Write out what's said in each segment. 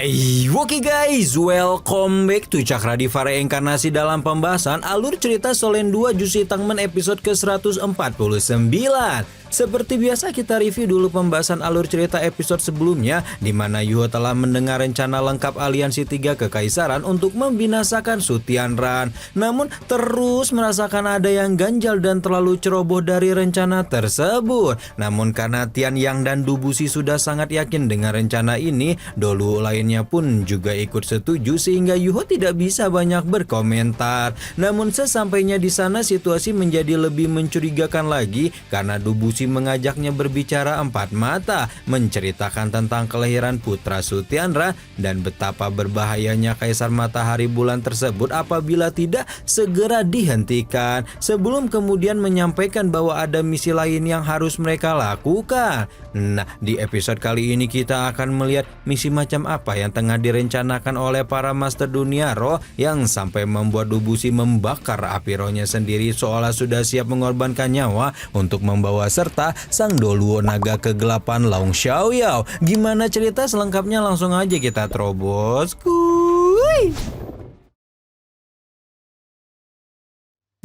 Oke guys, welcome back to Cakra Diva Reinkarnasi dalam pembahasan alur cerita Solen 2 Jushi Tangmen episode ke-149. Seperti biasa kita review dulu pembahasan alur cerita episode sebelumnya, di mana Yuho telah mendengar rencana lengkap aliansi 3 kekaisaran untuk membinasakan Su Tianran. Namun terus merasakan ada yang ganjal dan terlalu ceroboh dari rencana tersebut. Namun karena Tian Yang dan Dubushi sudah sangat yakin dengan rencana ini, Dolu lainnya pun juga ikut setuju sehingga Yuho tidak bisa banyak berkomentar. Namun sesampainya di sana situasi menjadi lebih mencurigakan lagi karena Dubushi mengajaknya berbicara empat mata, menceritakan tentang kelahiran putra Su Tianran dan betapa berbahayanya Kaisar Matahari Bulan tersebut apabila tidak segera dihentikan, sebelum kemudian menyampaikan bahwa ada misi lain yang harus mereka lakukan. Nah, di episode kali ini kita akan melihat misi macam apa yang tengah direncanakan oleh para Master Dunia Roh yang sampai membuat Dubushi membakar api rohnya sendiri seolah sudah siap mengorbankan nyawa untuk membawa serta sang Doluo naga kegelapan Long Xiaoyao. Gimana cerita selengkapnya, langsung aja kita terobos. Kuy.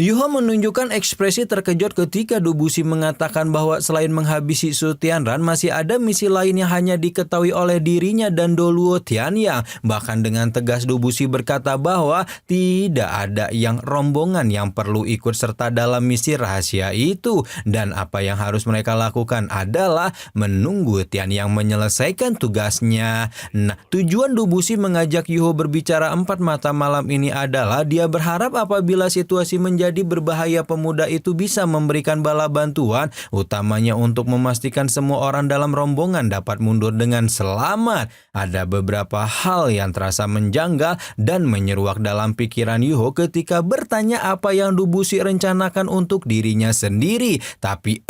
Yuho menunjukkan ekspresi terkejut ketika Dubushi mengatakan bahwa selain menghabisi Su Tianran masih ada misi lain yang hanya diketahui oleh dirinya dan Doluo Tianyang. Bahkan dengan tegas Dubushi berkata bahwa tidak ada yang rombongan yang perlu ikut serta dalam misi rahasia itu, dan apa yang harus mereka lakukan adalah menunggu Tianyang menyelesaikan tugasnya. Nah, tujuan Dubushi mengajak Yuho berbicara empat mata malam ini adalah dia berharap apabila situasi menjadi berbahaya, pemuda itu bisa memberikan bala bantuan, utamanya untuk memastikan semua orang dalam rombongan dapat mundur dengan selamat. Ada beberapa hal yang terasa menjanggal dan menyeruak dalam pikiran Yuho ketika bertanya apa yang Dubushi rencanakan untuk dirinya sendiri. Tapi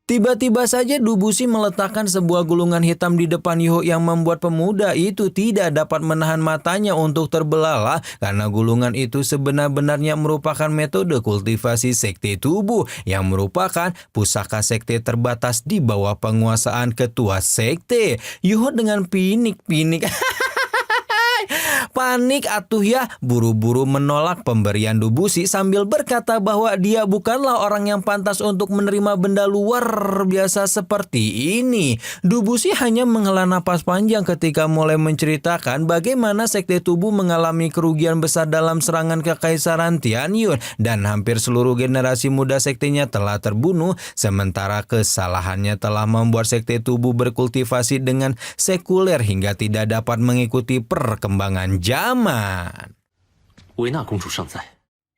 Tiba-tiba saja Dubushi meletakkan sebuah gulungan hitam di depan Yuho yang membuat pemuda itu tidak dapat menahan matanya untuk terbelalak karena gulungan itu sebenar-benarnya merupakan metode kultivasi sekte tubuh yang merupakan pusaka sekte terbatas di bawah penguasaan ketua sekte. Yuho dengan panik atuh ya, buru-buru menolak pemberian Dubushi sambil berkata bahwa dia bukanlah orang yang pantas untuk menerima benda luar biasa seperti ini. Dubushi hanya menghela napas panjang ketika mulai menceritakan bagaimana sekte tubuh mengalami kerugian besar dalam serangan kekaisaran Tianyun dan hampir seluruh generasi muda sektenya telah terbunuh, sementara kesalahannya telah membuat sekte tubuh berkultivasi dengan sekuler hingga tidak dapat mengikuti perkembangan zaman.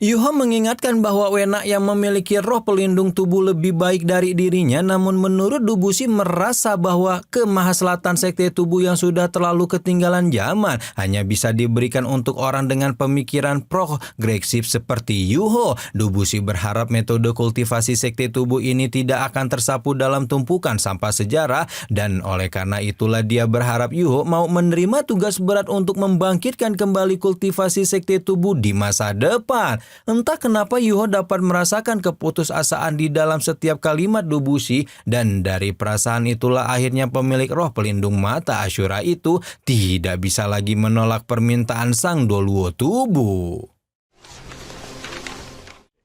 Yuho mengingatkan bahwa Wena yang memiliki roh pelindung tubuh lebih baik dari dirinya, namun menurut Dubushi merasa bahwa kemahaslatan sekte tubuh yang sudah terlalu ketinggalan zaman hanya bisa diberikan untuk orang dengan pemikiran progresif seperti Yuho. Dubushi berharap metode kultivasi sekte tubuh ini tidak akan tersapu dalam tumpukan sampah sejarah, dan oleh karena itulah dia berharap Yuho mau menerima tugas berat untuk membangkitkan kembali kultivasi sekte tubuh di masa depan. Entah kenapa Yuho dapat merasakan keputusasaan di dalam setiap kalimat Dubushi, dan dari perasaan itulah akhirnya pemilik roh pelindung mata Ashura itu tidak bisa lagi menolak permintaan sang Doluo tubuh.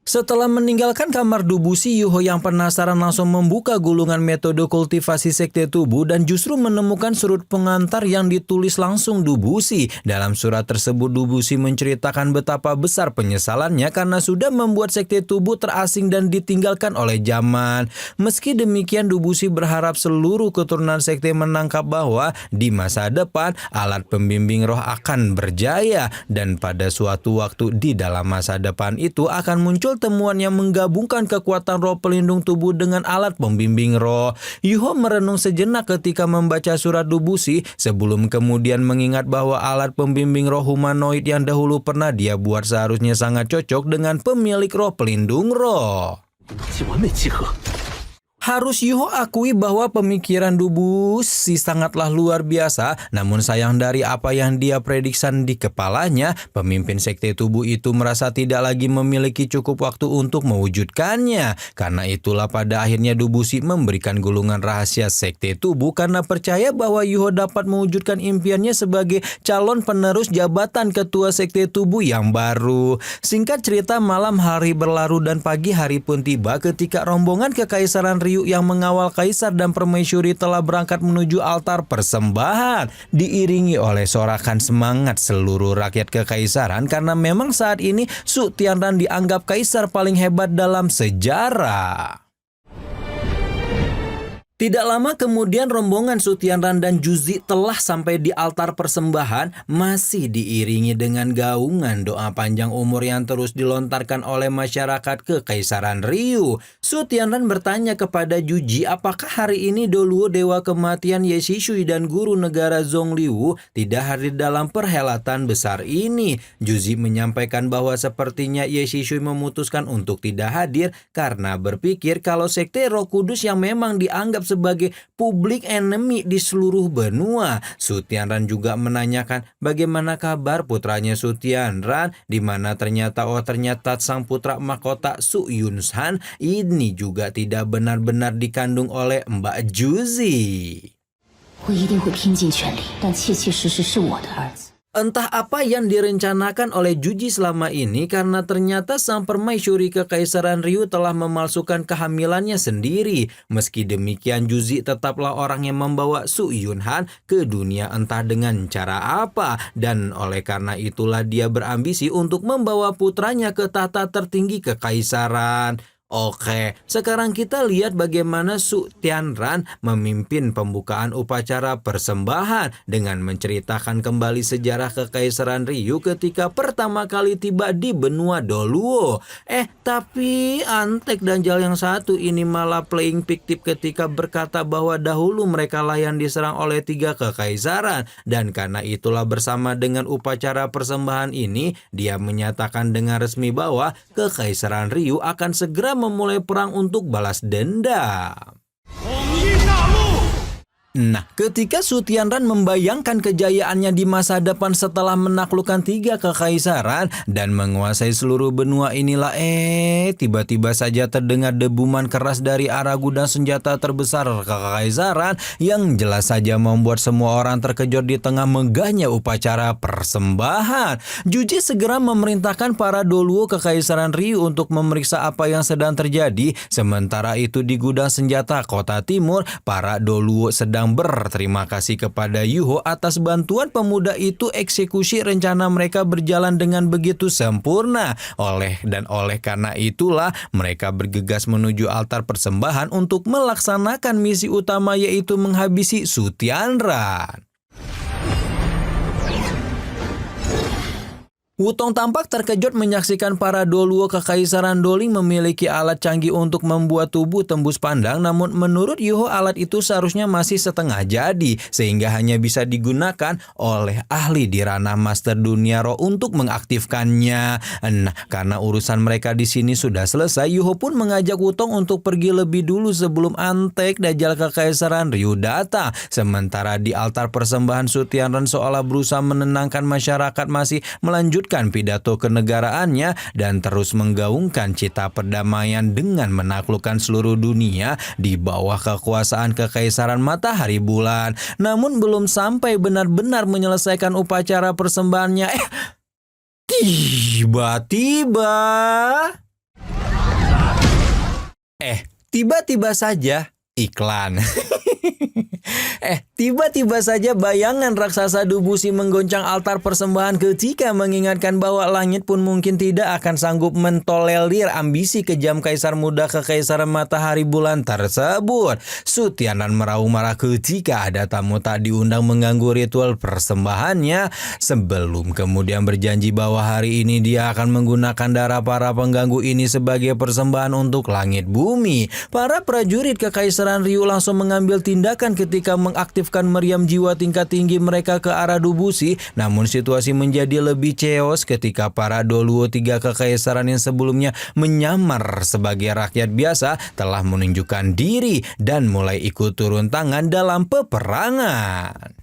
Setelah meninggalkan kamar Dubushi, Yuho yang penasaran langsung membuka gulungan metode kultivasi sekte tubuh dan justru menemukan surat pengantar yang ditulis langsung Dubushi. Dalam surat tersebut Dubushi menceritakan betapa besar penyesalannya karena sudah membuat sekte tubuh terasing dan ditinggalkan oleh zaman. Meski demikian Dubushi berharap seluruh keturunan sekte menangkap bahwa di masa depan alat pembimbing roh akan berjaya, dan pada suatu waktu di dalam masa depan itu akan muncul temuan yang menggabungkan kekuatan roh pelindung tubuh dengan alat pembimbing roh. Yuho merenung sejenak ketika membaca surat Dubushi sebelum kemudian mengingat bahwa alat pembimbing roh humanoid yang dahulu pernah dia buat seharusnya sangat cocok dengan pemilik roh pelindung roh. Harus Yuho akui bahwa pemikiran Dubushi sangatlah luar biasa, namun sayang dari apa yang dia prediksan di kepalanya, pemimpin sekte tubuh itu merasa tidak lagi memiliki cukup waktu untuk mewujudkannya. Karena itulah pada akhirnya Dubushi memberikan gulungan rahasia sekte tubuh karena percaya bahwa Yuho dapat mewujudkan impiannya sebagai calon penerus jabatan ketua sekte tubuh yang baru. Singkat cerita, malam hari berlalu dan pagi hari pun tiba ketika rombongan Kekaisaran Ryu yang mengawal kaisar dan permaisuri telah berangkat menuju altar persembahan, diiringi oleh sorakan semangat seluruh rakyat kekaisaran karena memang saat ini Su Tianran dianggap kaisar paling hebat dalam sejarah. Tidak lama kemudian rombongan Su Tianran dan Juzi telah sampai di altar persembahan, masih diiringi dengan gaungan doa panjang umur yang terus dilontarkan oleh masyarakat Kekaisaran Ryu. Su Tianran bertanya kepada Juji apakah hari ini Doluo dewa kematian Ye Shishui dan guru negara Zongliu tidak hadir dalam perhelatan besar ini. Juzi menyampaikan bahwa sepertinya Ye Shishui memutuskan untuk tidak hadir karena berpikir kalau sekte Roh Kudus yang memang dianggap sebagai public enemy di seluruh benua. Su Tianran juga menanyakan bagaimana kabar putranya Su Tianran, di mana ternyata sang putra mahkota Su Yunshan ini juga tidak benar-benar dikandung oleh Mbak Juzi. Entah apa yang direncanakan oleh Juji selama ini karena ternyata sang permaisuri Kekaisaran Ryu telah memalsukan kehamilannya sendiri. Meski demikian Juzi tetaplah orang yang membawa Su Yunhan ke dunia entah dengan cara apa. Dan oleh karena itulah dia berambisi untuk membawa putranya ke tahta tertinggi Kekaisaran. Oke, sekarang kita lihat bagaimana Su Tianran memimpin pembukaan upacara persembahan dengan menceritakan kembali sejarah Kekaisaran Ryu ketika pertama kali tiba di benua Doluo. Tapi Antek dan Jal yang satu ini malah playing fiktif ketika berkata bahwa dahulu mereka lah yang diserang oleh 3 kekaisaran. Dan karena itulah bersama dengan upacara persembahan ini, dia menyatakan dengan resmi bahwa Kekaisaran Ryu akan segera memulai perang untuk balas dendam. Nah, ketika Su Tianran membayangkan kejayaannya di masa depan setelah menaklukkan 3 kekaisaran dan menguasai seluruh benua inilah tiba-tiba saja terdengar debuman keras dari arah gudang senjata terbesar kekaisaran yang jelas saja membuat semua orang terkejut di tengah megahnya upacara persembahan. Juji segera memerintahkan para Doluo Kekaisaran Ryu untuk memeriksa apa yang sedang terjadi. Sementara itu di gudang senjata kota timur, para Doluo sedang berterima kasih kepada Yuho atas bantuan pemuda itu. Eksekusi rencana mereka berjalan dengan begitu sempurna. Oleh karena itulah mereka bergegas menuju altar persembahan untuk melaksanakan misi utama, yaitu menghabisi Su Tianran. Wutong tampak terkejut menyaksikan para Doluo Kekaisaran Doling memiliki alat canggih untuk membuat tubuh tembus pandang, namun menurut Yuho alat itu seharusnya masih setengah jadi, sehingga hanya bisa digunakan oleh ahli di ranah Master Dunia Roh untuk mengaktifkannya. Nah, karena urusan mereka di sini sudah selesai, Yuho pun mengajak Wutong untuk pergi lebih dulu sebelum Antek Dajjal Kekaisaran Ryu datang. Sementara di altar persembahan, Su Tianran seolah berusaha menenangkan masyarakat, masih melanjutkan pidato kenegaraannya dan terus menggaungkan cita perdamaian dengan menaklukkan seluruh dunia di bawah kekuasaan Kekaisaran Matahari Bulan. Namun belum sampai benar-benar menyelesaikan upacara persembahannya, tiba-tiba saja iklan. Tiba-tiba saja bayangan raksasa Dubushi menggoncang altar persembahan ketika mengingatkan bahwa langit pun mungkin tidak akan sanggup mentolerir ambisi kejam kaisar muda Kekaisaran Matahari Bulan tersebut. Su Tianran meraung marah ketika ada tamu tak diundang mengganggu ritual persembahannya, sebelum kemudian berjanji bahwa hari ini dia akan menggunakan darah para pengganggu ini sebagai persembahan untuk langit bumi. Para prajurit Kekaisaran Pangeran Ryu langsung mengambil tindakan ketika mengaktifkan meriam jiwa tingkat tinggi mereka ke arah Dubushi. Namun situasi menjadi lebih chaos ketika para Doluo Tiga Kekaisaran yang sebelumnya menyamar sebagai rakyat biasa telah menunjukkan diri dan mulai ikut turun tangan dalam peperangan.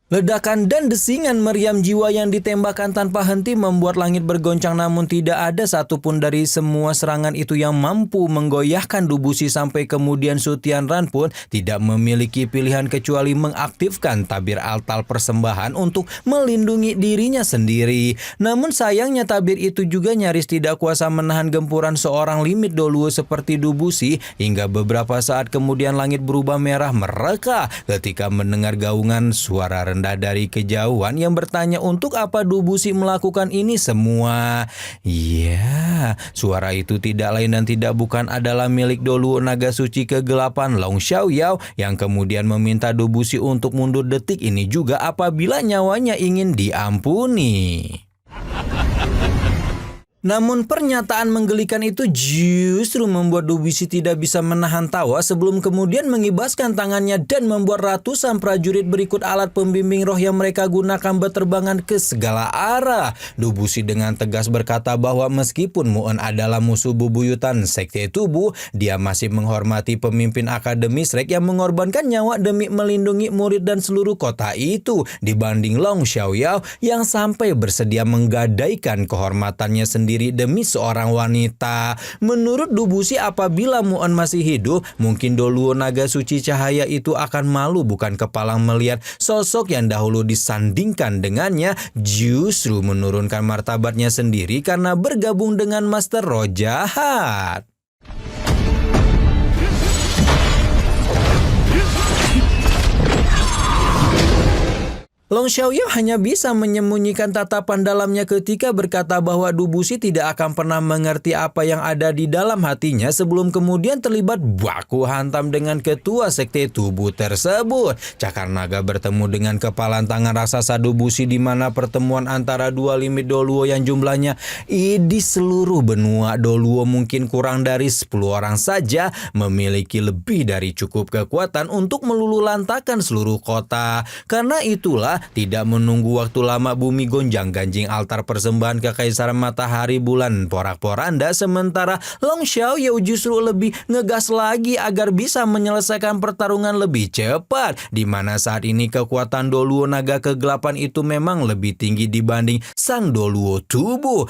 Ledakan dan desingan meriam jiwa yang ditembakkan tanpa henti membuat langit bergoncang, namun tidak ada satupun dari semua serangan itu yang mampu menggoyahkan Dubushi sampai kemudian Su Tianran pun tidak memiliki pilihan kecuali mengaktifkan tabir altar persembahan untuk melindungi dirinya sendiri. Namun sayangnya tabir itu juga nyaris tidak kuasa menahan gempuran seorang limit Doluo seperti Dubushi, hingga beberapa saat kemudian langit berubah merah mereka ketika mendengar gaungan suara rendah dari kejauhan yang bertanya untuk apa Dubushi melakukan ini semua. Ya, suara itu tidak lain dan tidak bukan adalah milik Doluo Naga Suci Kegelapan Long Xiaoyao yang kemudian meminta Dubushi untuk mundur detik ini juga apabila nyawanya ingin diampuni. Namun pernyataan menggelikan itu justru membuat Dubushi tidak bisa menahan tawa sebelum kemudian mengibaskan tangannya dan membuat ratusan prajurit berikut alat pembimbing roh yang mereka gunakan berterbangan ke segala arah. Dubushi dengan tegas berkata bahwa meskipun Muon adalah musuh bebuyutan Sekte Tubuh, dia masih menghormati pemimpin Akademi Shrek yang mengorbankan nyawa demi melindungi murid dan seluruh kota itu dibanding Long Xiaoyao yang sampai bersedia menggadaikan kehormatannya sendiri demi seorang wanita. Menurut Dubushi, apabila Muon masih hidup, mungkin Doluo Naga Suci Cahaya itu akan malu bukan kepalang melihat sosok yang dahulu disandingkan dengannya justru menurunkan martabatnya sendiri karena bergabung dengan Master Roh Jahat. Long Xiaoyao hanya bisa menyembunyikan tatapan dalamnya ketika berkata bahwa Dubushi tidak akan pernah mengerti apa yang ada di dalam hatinya sebelum kemudian terlibat baku hantam dengan ketua Sekte Tubuh tersebut. Cakar naga bertemu dengan kepalan tangan raksasa Dubushi di mana pertemuan antara dua limit Doluo yang jumlahnya di seluruh benua Doluo mungkin kurang dari 10 orang saja memiliki lebih dari cukup kekuatan untuk meluluhlantakkan seluruh kota. Karena itulah tidak menunggu waktu lama bumi gonjang-ganjing altar persembahan Kekaisaran Matahari Bulan porak-poranda, sementara Long Xiaoyao justru lebih ngegas lagi agar bisa menyelesaikan pertarungan lebih cepat, di mana saat ini kekuatan Doluo Naga Kegelapan itu memang lebih tinggi dibanding sang Doluo Tubuh.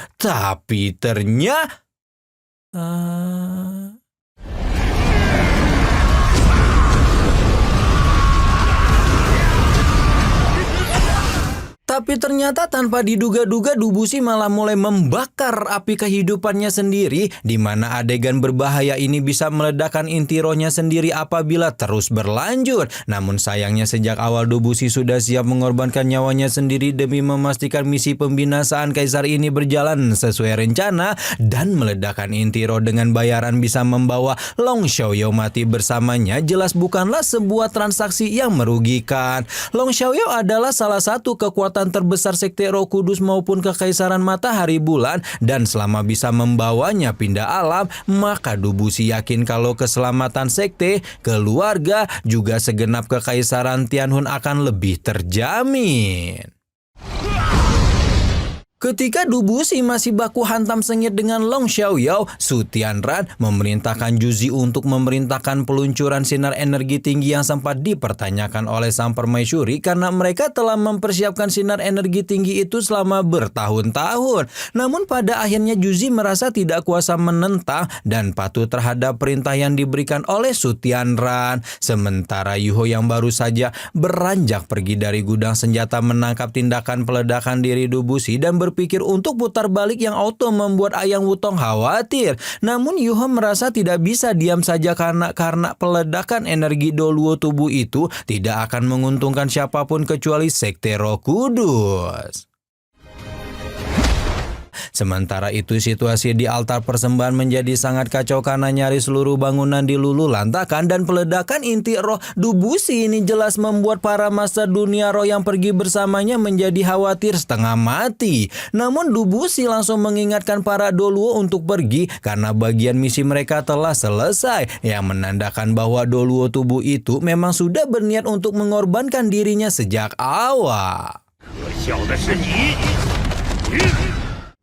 Tapi ternyata tanpa diduga-duga Dubushi malah mulai membakar api kehidupannya sendiri, di mana adegan berbahaya ini bisa meledakkan inti rohnya sendiri apabila terus berlanjut. Namun sayangnya sejak awal Dubushi sudah siap mengorbankan nyawanya sendiri demi memastikan misi pembinasaan kaisar ini berjalan sesuai rencana, dan meledakkan inti roh dengan bayaran bisa membawa Long Xiaoyao mati bersamanya jelas bukanlah sebuah transaksi yang merugikan. Long Xiaoyao adalah salah satu kekuatan terbesar Sekte Roh Kudus maupun Kekaisaran Matahari Bulan, dan selama bisa membawanya pindah alam, maka Dubushi yakin kalau keselamatan sekte, keluarga, juga segenap Kekaisaran Tianhun akan lebih terjamin. Ketika Dubushi masih baku hantam sengit dengan Long Xiaoyao, Su Tianran memerintahkan Juzi untuk memerintahkan peluncuran sinar energi tinggi yang sempat dipertanyakan oleh sang permaisuri karena mereka telah mempersiapkan sinar energi tinggi itu selama bertahun-tahun. Namun pada akhirnya Juzi merasa tidak kuasa menentang dan patuh terhadap perintah yang diberikan oleh Su Tianran. Sementara Yuho yang baru saja beranjak pergi dari gudang senjata menangkap tindakan peledakan diri Dubushi dan berpikir untuk putar balik yang auto membuat Ayang Wutong khawatir. Namun Yuho merasa tidak bisa diam saja karena peledakan energi Doluo Tubuh itu tidak akan menguntungkan siapapun kecuali Sekte Roh Kudus. Sementara itu situasi di altar persembahan menjadi sangat kacau karena nyaris seluruh bangunan diluluhlantakkan dan peledakan inti roh Dubusi ini jelas membuat para master dunia roh yang pergi bersamanya menjadi khawatir setengah mati. Namun Dubusi langsung mengingatkan para Doluo untuk pergi karena bagian misi mereka telah selesai, yang menandakan bahwa Doluo tubuh itu memang sudah berniat untuk mengorbankan dirinya sejak awal.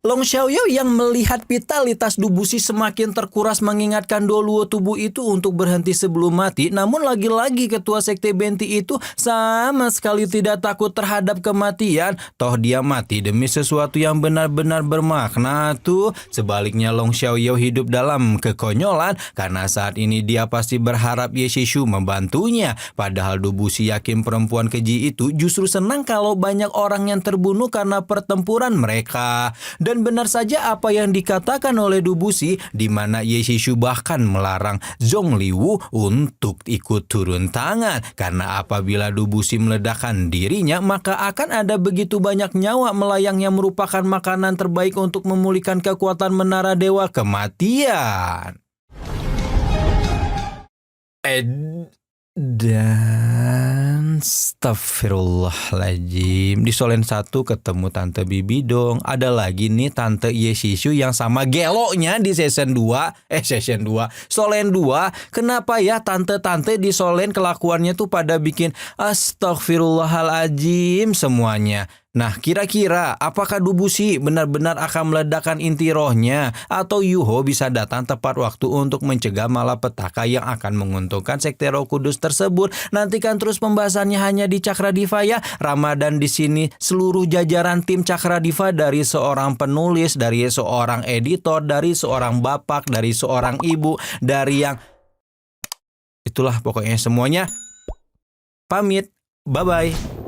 Long Xiaoyao yang melihat vitalitas Dubusi semakin terkuras mengingatkan Doluo tubuh itu untuk berhenti sebelum mati. Namun lagi-lagi ketua sekte Benti itu sama sekali tidak takut terhadap kematian. Toh dia mati demi sesuatu yang benar-benar bermakna tuh. Sebaliknya Long Xiaoyao hidup dalam kekonyolan karena saat ini dia pasti berharap Ye Shishu membantunya. Padahal Dubusi yakin perempuan keji itu justru senang kalau banyak orang yang terbunuh karena pertempuran mereka. Dan benar saja apa yang dikatakan oleh Dubusi, di mana Ye Shishu bahkan melarang Zhong Liwu untuk ikut turun tangan. Karena apabila Dubusi meledakkan dirinya, maka akan ada begitu banyak nyawa melayang yang merupakan makanan terbaik untuk memulihkan kekuatan menara dewa kematian. Dan astagfirullahaladzim, di Solen 1 ketemu Tante Bibi dong. Ada lagi nih Tante Ye Shishu yang sama geloknya di Solen 2. Kenapa ya tante-tante di Solen kelakuannya tuh pada bikin astagfirullahaladzim semuanya. Nah, kira-kira apakah Dubusi benar-benar akan meledakkan inti rohnya, atau Yuho bisa datang tepat waktu untuk mencegah malapetaka yang akan menguntungkan sekte Roh Kudus tersebut? Nantikan terus pembahasannya hanya di Cakra Diva ya. Ramadan di sini seluruh jajaran tim Cakra Diva, dari seorang penulis, dari seorang editor, dari seorang bapak, dari seorang ibu, dari yang itulah pokoknya semuanya pamit. Bye-bye.